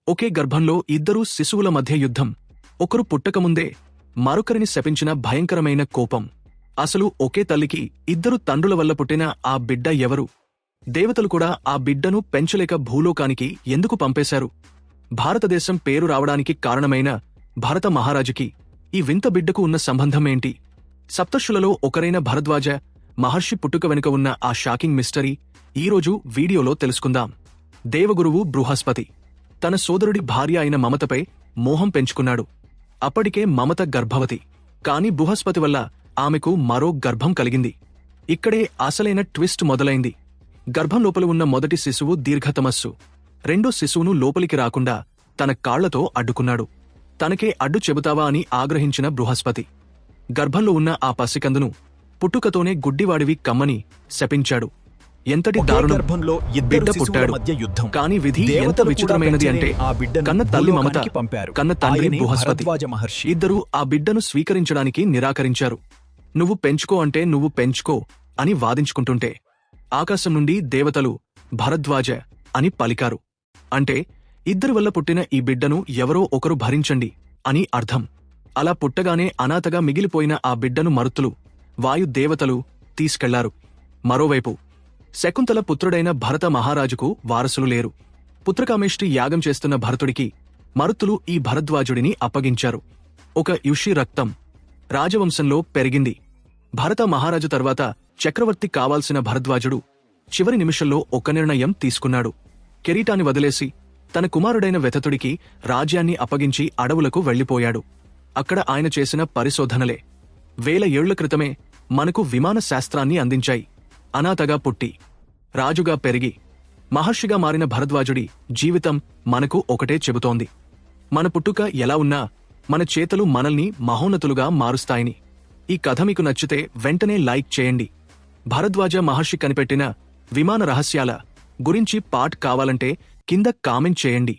ఒకే గర్భంలో ఇద్దరు శిశువుల మధ్య యుద్ధం. ఒకరు పుట్టకముందే మరొకరిని శపించిన భయంకరమైన కోపం. అసలు ఒకే తల్లికి ఇద్దరు తండ్రుల వల్ల పుట్టిన ఆ బిడ్డ ఎవరు? దేవతలు కూడా ఆ బిడ్డను పెంచలేక భూలోకానికి ఎందుకు పంపేశారు? భారతదేశం పేరు రావడానికి కారణమైన భరత మహారాజుకి ఈ వింత బిడ్డకు ఉన్న సంబంధమేంటి? సప్తర్షులలో ఒకరైన భరద్వాజ మహర్షి పుట్టుక వెనుక ఉన్న ఆ షాకింగ్ మిస్టరీ ఈరోజు వీడియోలో తెలుసుకుందాం. దేవగురువు బృహస్పతి తన సోదరుడి భార్య అయిన మమతపై మోహం పెంచుకున్నాడు. అప్పటికే మమత గర్భవతి. కాని బృహస్పతి వల్ల ఆమెకు మరో గర్భం కలిగింది. ఇక్కడే అసలైన ట్విస్ట్ మొదలైంది. గర్భం లోపల ఉన్న మొదటి శిశువు దీర్ఘతమస్సు. రెండో శిశువును లోపలికి రాకుండా తన కాళ్లతో అడ్డుకున్నాడు. తనకే అడ్డు చెబుతావా అని ఆగ్రహించిన బృహస్పతి గర్భంలో ఉన్న ఆ పసికందును పుట్టుకతోనే గుడ్డివాడివి కమ్మని శపించాడు. ఎంతటి దారుణం! బిడ్డ పుట్టాడు. కాని విధి ఎంత విచిత్రమైనది అంటే కన్న తల్లి మమత, కన్న తండ్రి బృహస్పతి ఇద్దరూ ఆ బిడ్డను స్వీకరించడానికి నిరాకరించారు. నువ్వు పెంచుకో అంటే నువ్వు పెంచుకో అని వాదించుకుంటుంటే ఆకాశం నుండి దేవతలు భరద్వాజ అని పలికారు. అంటే ఇద్దరి వల్ల పుట్టిన ఈ బిడ్డను ఎవరో ఒకరు భరించండి అని అర్థం. అలా పుట్టగానే అనాథగా మిగిలిపోయిన ఆ బిడ్డను మరుత్తులు, వాయుదేవతలు తీసుకెళ్లారు. మరోవైపు శకుంతల పుత్రుడైన భరత మహారాజుకు వారసులు లేరు. పుత్రకామేష్టి యాగం చేస్తున్న భరతుడికి మరుత్తులు ఈ భరద్వాజుడిని అప్పగించారు. ఒక యుషి రక్తం రాజవంశంలో పెరిగింది. భరత మహారాజు తర్వాత చక్రవర్తి కావాల్సిన భరద్వాజుడు చివరి నిమిషంలో ఒక నిర్ణయం తీసుకున్నాడు. కిరీటాన్ని వదిలేసి తన కుమారుడైన వెతతుడికి రాజ్యాన్ని అప్పగించి అడవులకు వెళ్లిపోయాడు. అక్కడ ఆయన చేసిన పరిశోధనలే 1000 ఏళ్ల క్రితమే మనకు విమాన శాస్త్రాన్ని అందించాయి. అనాథగా పుట్టి రాజుగా పెరిగి మహర్షిగా మారిన భరద్వాజుడి జీవితం మనకు ఒకటే చెబుతోంది. మన పుట్టుక ఎలా ఉన్నా మన చేతలు మనల్ని మహోన్నతులుగా మారుస్తాయని. ఈ కథ మీకు నచ్చితే వెంటనే లైక్ చేయండి. భరద్వాజ మహర్షి కనిపెట్టిన విమాన రహస్యాల గురించి పార్ట్ కావాలంటే కింద కామెంట్ చేయండి.